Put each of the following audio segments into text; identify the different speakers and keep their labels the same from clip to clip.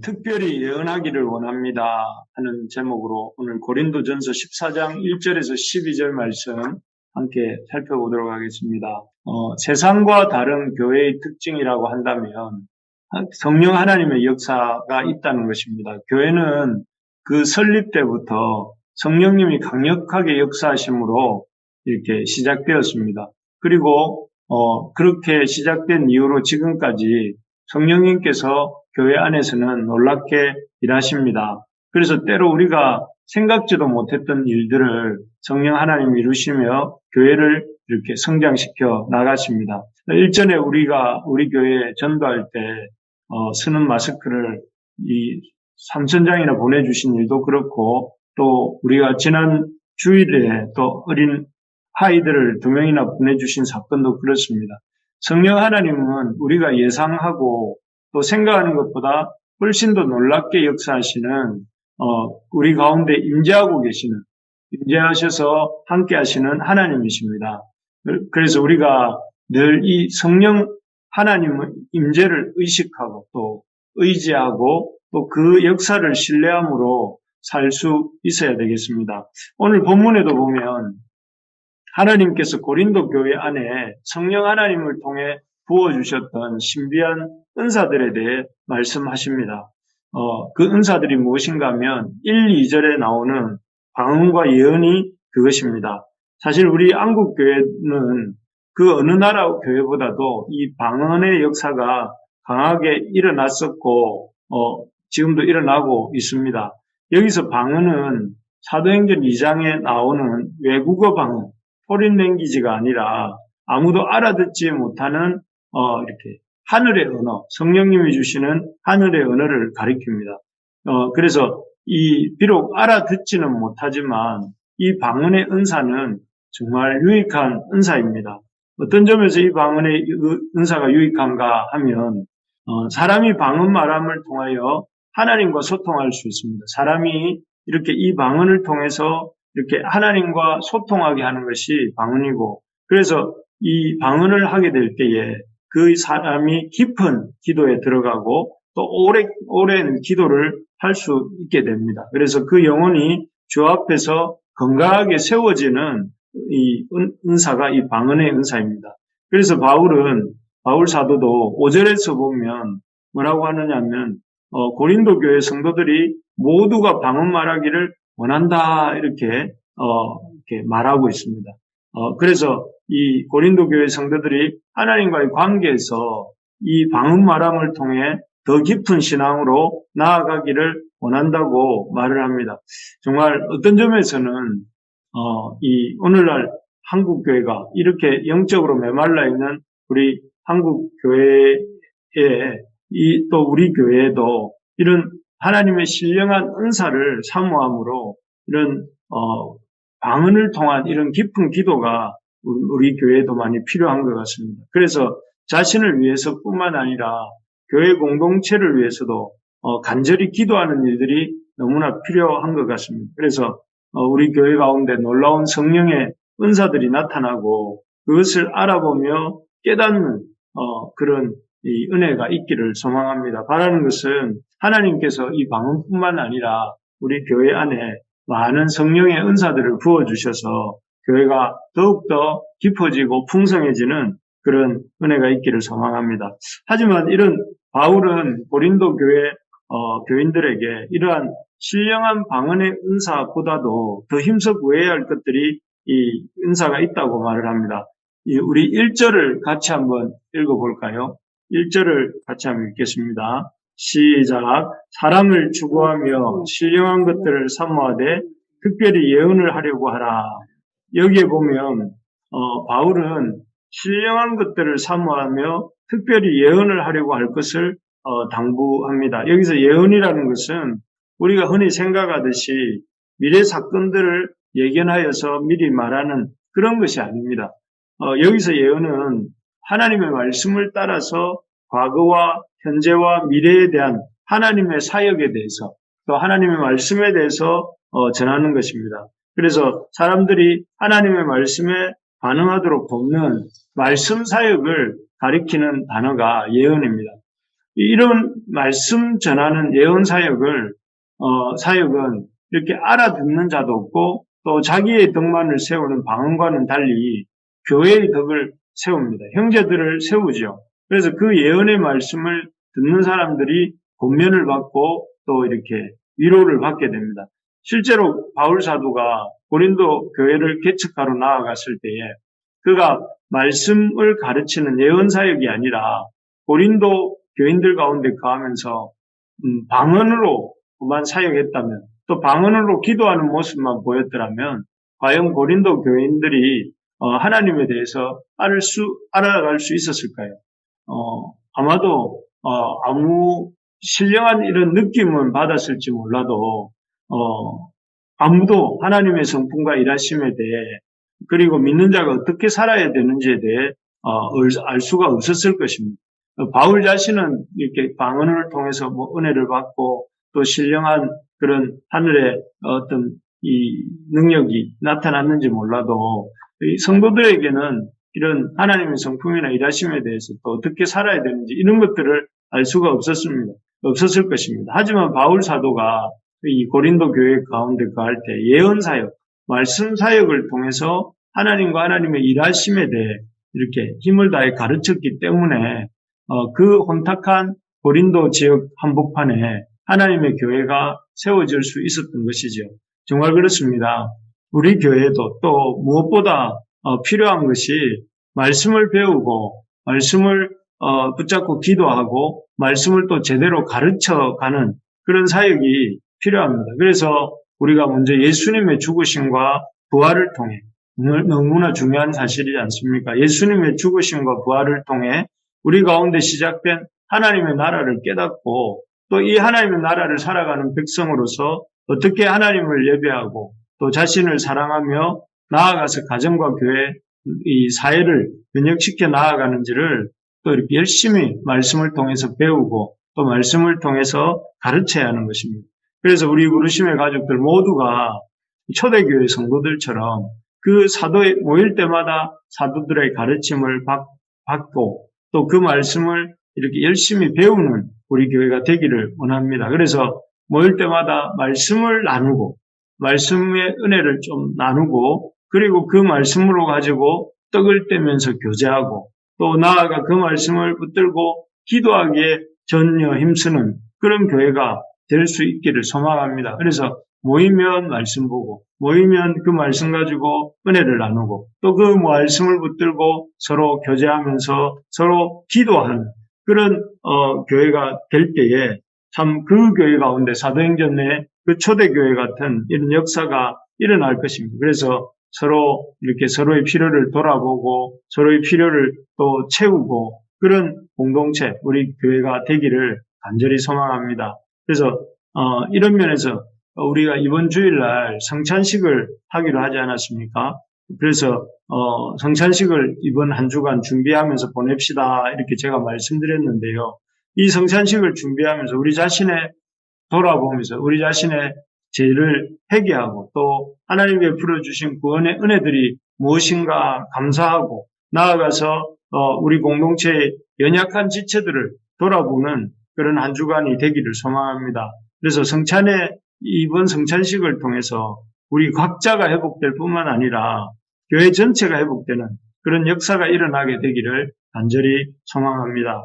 Speaker 1: 특별히 예언하기를 원합니다 하는 제목으로 오늘 고린도전서 14장 1절에서 12절 말씀 함께 살펴보도록 하겠습니다. 세상과 다른 교회의 특징이라고 한다면 성령 하나님의 역사가 있다는 것입니다. 교회는 그 설립 때부터 성령님이 강력하게 역사하심으로 이렇게 시작되었습니다. 그리고 그렇게 시작된 이후로 지금까지 성령님께서 교회 안에서는 놀랍게 일하십니다. 그래서 때로 우리가 생각지도 못했던 일들을 성령 하나님이 이루시며 교회를 이렇게 성장시켜 나가십니다. 일전에 우리가 우리 교회에 전도할 때 쓰는 마스크를 이 3,000장이나 보내주신 일도 그렇고, 또 우리가 지난 주일에 또 어린 아이들을 2명이나 보내주신 사건도 그렇습니다. 성령 하나님은 우리가 예상하고 또 생각하는 것보다 훨씬 더 놀랍게 역사하시는 우리 가운데 임재하고 계시는, 임재하셔서 함께 하시는 하나님이십니다. 그래서 우리가 늘 이 성령 하나님의 임재를 의식하고 또 의지하고 또 그 역사를 신뢰함으로 살 수 있어야 되겠습니다. 오늘 본문에도 보면 하나님께서 고린도 교회 안에 성령 하나님을 통해 부어주셨던 신비한 은사들에 대해 말씀하십니다. 그 은사들이 무엇인가 하면 1, 2절에 나오는 방언과 예언이 그것입니다. 사실 우리 한국교회는 그 어느 나라 교회보다도 이 방언의 역사가 강하게 일어났었고 지금도 일어나고 있습니다. 여기서 방언은 사도행전 2장에 나오는 외국어 방언, 포린 랭귀지가 아니라 아무도 알아듣지 못하는 이렇게 하늘의 언어, 성령님이 주시는 하늘의 언어를 가리킵니다. 그래서 비록 알아듣지는 못하지만 이 방언의 은사는 정말 유익한 은사입니다. 어떤 점에서 이 방언의 은사가 유익한가 하면 사람이 방언 말함을 통하여 하나님과 소통할 수 있습니다. 사람이 이렇게 이 방언을 통해서 이렇게 하나님과 소통하게 하는 것이 방언이고, 그래서 이 방언을 하게 될 때에 그 사람이 깊은 기도에 들어가고 또 오랜 기도를 할 수 있게 됩니다. 그래서 그 영혼이 주 앞에서 건강하게 세워지는 이 은사가 이 방언의 은사입니다. 그래서 바울 사도도 5절에서 보면 뭐라고 하느냐면 고린도 교회 성도들이 모두가 방언 말하기를 원한다 이렇게 말하고 있습니다. 그래서 이 고린도 교회 성도들이 하나님과의 관계에서 이 방언 말함을 통해 더 깊은 신앙으로 나아가기를 원한다고 말을 합니다. 정말 어떤 점에서는 이 오늘날 한국 교회가 이렇게 영적으로 메말라 있는 우리 한국 교회에 또 우리 교회에도 이런 하나님의 신령한 은사를 사모함으로 이런 방언을 통한 이런 깊은 기도가 우리 교회에도 많이 필요한 것 같습니다. 그래서 자신을 위해서뿐만 아니라 교회 공동체를 위해서도 간절히 기도하는 일들이 너무나 필요한 것 같습니다. 그래서 우리 교회 가운데 놀라운 성령의 은사들이 나타나고 그것을 알아보며 깨닫는 그런 이 은혜가 있기를 소망합니다. 바라는 것은 하나님께서 이 방언뿐만 아니라 우리 교회 안에 많은 성령의 은사들을 부어주셔서 교회가 더욱더 깊어지고 풍성해지는 그런 은혜가 있기를 소망합니다. 하지만 이런 바울은 고린도 교회 교인들에게 이러한 신령한 방언의 은사보다도 더 힘써 구해야 할 것들이 이 은사가 있다고 말을 합니다. 우리 1절을 같이 한번 읽어볼까요? 1절을 같이 한번 읽겠습니다. 시작. 사랑을 추구하며 신령한 것들을 사모하되 특별히 예언을 하려고 하라. 여기에 보면 바울은 신령한 것들을 사모하며 특별히 예언을 하려고 할 것을 당부합니다. 여기서 예언이라는 것은 우리가 흔히 생각하듯이 미래 사건들을 예견하여서 미리 말하는 그런 것이 아닙니다. 여기서 예언은 하나님의 말씀을 따라서 과거와 현재와 미래에 대한 하나님의 사역에 대해서 또 하나님의 말씀에 대해서 전하는 것입니다. 그래서 사람들이 하나님의 말씀에 반응하도록 돕는 말씀 사역을 가리키는 단어가 예언입니다. 이런 말씀 전하는 예언 사역은 이렇게 알아듣는 자도 없고 또 자기의 덕만을 세우는 방언과는 달리 교회의 덕을 세웁니다. 형제들을 세우죠. 그래서 그 예언의 말씀을 듣는 사람들이 권면을 받고 또 이렇게 위로를 받게 됩니다. 실제로 바울 사도가 고린도 교회를 개척하러 나아갔을 때에 그가 말씀을 가르치는 예언 사역이 아니라 고린도 교인들 가운데 거하면서 방언으로만 사역했다면 또 방언으로 기도하는 모습만 보였더라면 과연 고린도 교인들이 하나님에 대해서 알아갈 수 있었을까요? 아마도 아무 신령한 이런 느낌은 받았을지 몰라도 아무도 하나님의 성품과 일하심에 대해 그리고 믿는 자가 어떻게 살아야 되는지에 대해 알 수가 없었을 것입니다. 바울 자신은 이렇게 방언을 통해서 은혜를 받고 또 신령한 그런 하늘의 어떤 이 능력이 나타났는지 몰라도 이 성도들에게는 이런 하나님의 성품이나 일하심에 대해서 또 어떻게 살아야 되는지 이런 것들을 알 수가 없었을 것입니다. 하지만 바울 사도가 이 고린도 교회 가운데 거할 때 예언 사역, 말씀 사역을 통해서 하나님과 하나님의 일하심에 대해 이렇게 힘을 다해 가르쳤기 때문에 그 혼탁한 고린도 지역 한복판에 하나님의 교회가 세워질 수 있었던 것이죠. 정말 그렇습니다. 우리 교회도 또 무엇보다 필요한 것이 말씀을 배우고 말씀을 붙잡고 기도하고 말씀을 또 제대로 가르쳐가는 그런 사역이 필요합니다. 그래서 우리가 먼저 예수님의 죽으심과 부활을 통해 너무나 중요한 사실이지 않습니까? 예수님의 죽으심과 부활을 통해 우리 가운데 시작된 하나님의 나라를 깨닫고 또 이 하나님의 나라를 살아가는 백성으로서 어떻게 하나님을 예배하고 또 자신을 사랑하며 나아가서 가정과 교회, 이 사회를 변혁시켜 나아가는지를 또 이렇게 열심히 말씀을 통해서 배우고 또 말씀을 통해서 가르쳐야 하는 것입니다. 그래서 우리 부르심의 가족들 모두가 초대교회 성도들처럼 그 사도에 모일 때마다 사도들의 가르침을 받고 또 그 말씀을 이렇게 열심히 배우는 우리 교회가 되기를 원합니다. 그래서 모일 때마다 말씀을 나누고 말씀의 은혜를 좀 나누고 그리고 그 말씀으로 가지고 떡을 떼면서 교제하고 또 나아가 그 말씀을 붙들고 기도하기에 전혀 힘쓰는 그런 교회가 될 수 있기를 소망합니다. 그래서 모이면 말씀 보고 모이면 그 말씀 가지고 은혜를 나누고 또 그 말씀을 붙들고 서로 교제하면서 서로 기도하는 그런 교회가 될 때에 참 그 교회 가운데 사도행전 내 그 초대교회 같은 이런 역사가 일어날 것입니다. 그래서 서로 이렇게 서로의 필요를 돌아보고 서로의 필요를 또 채우고 그런 공동체 우리 교회가 되기를 간절히 소망합니다. 그래서 이런 면에서 우리가 이번 주일날 성찬식을 하기로 하지 않았습니까? 그래서 성찬식을 이번 한 주간 준비하면서 보냅시다 이렇게 제가 말씀드렸는데요. 이 성찬식을 준비하면서 우리 자신의 돌아보면서 우리 자신의 죄를 회개하고 또 하나님 베풀어 주신 구원의 은혜들이 무엇인가 감사하고 나아가서 우리 공동체의 연약한 지체들을 돌아보는 그런 한 주간이 되기를 소망합니다. 그래서 이번 성찬식을 통해서 우리 각자가 회복될 뿐만 아니라 교회 전체가 회복되는 그런 역사가 일어나게 되기를 간절히 소망합니다.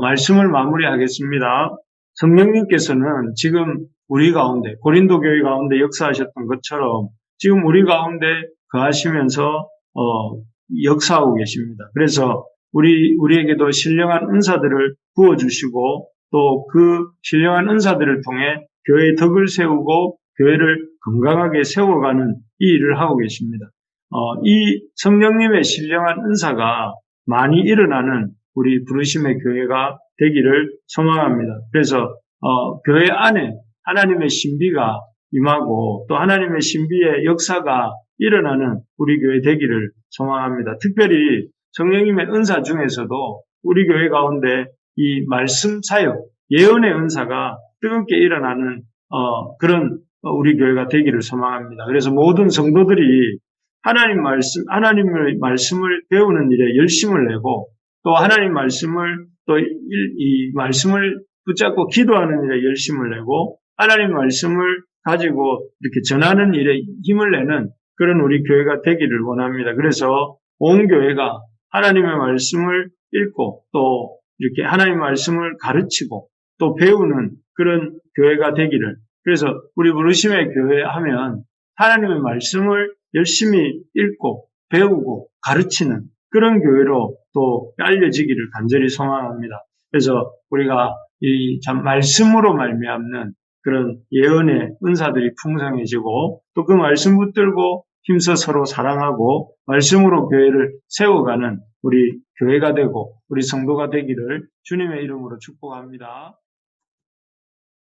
Speaker 1: 말씀을 마무리하겠습니다. 성령님께서는 지금 우리 가운데 고린도 교회 가운데 역사하셨던 것처럼 지금 우리 가운데 거하시면서 역사하고 계십니다. 그래서 우리에게도 신령한 은사들을 부어주시고 또 그 신령한 은사들을 통해 교회의 덕을 세우고 교회를 건강하게 세워가는 이 일을 하고 계십니다. 이 성령님의 신령한 은사가 많이 일어나는 우리 부르심의 교회가 되기를 소망합니다. 그래서 교회 안에 하나님의 신비가 임하고 또 하나님의 신비의 역사가 일어나는 우리 교회 되기를 소망합니다. 특별히 성령님의 은사 중에서도 우리 교회 가운데 이 말씀 사역, 예언의 은사가 뜨겁게 일어나는 그런 우리 교회가 되기를 소망합니다. 그래서 모든 성도들이 하나님의 말씀을 배우는 일에 열심을 내고 또 하나님 말씀을 또 이 말씀을 붙잡고 기도하는 일에 열심을 내고 하나님 말씀을 가지고 이렇게 전하는 일에 힘을 내는 그런 우리 교회가 되기를 원합니다. 그래서 온 교회가 하나님의 말씀을 읽고 또 이렇게 하나님의 말씀을 가르치고 또 배우는 그런 교회가 되기를. 그래서 우리 부르심의 교회 하면 하나님의 말씀을 열심히 읽고 배우고 가르치는 그런 교회로 또 알려지기를 간절히 소망합니다. 그래서 우리가 이 참 말씀으로 말미암는 그런 예언의 은사들이 풍성해지고 또 그 말씀 붙들고 힘써 서로 사랑하고 말씀으로 교회를 세워가는 우리 교회가 되고 우리 성도가 되기를 주님의 이름으로 축복합니다.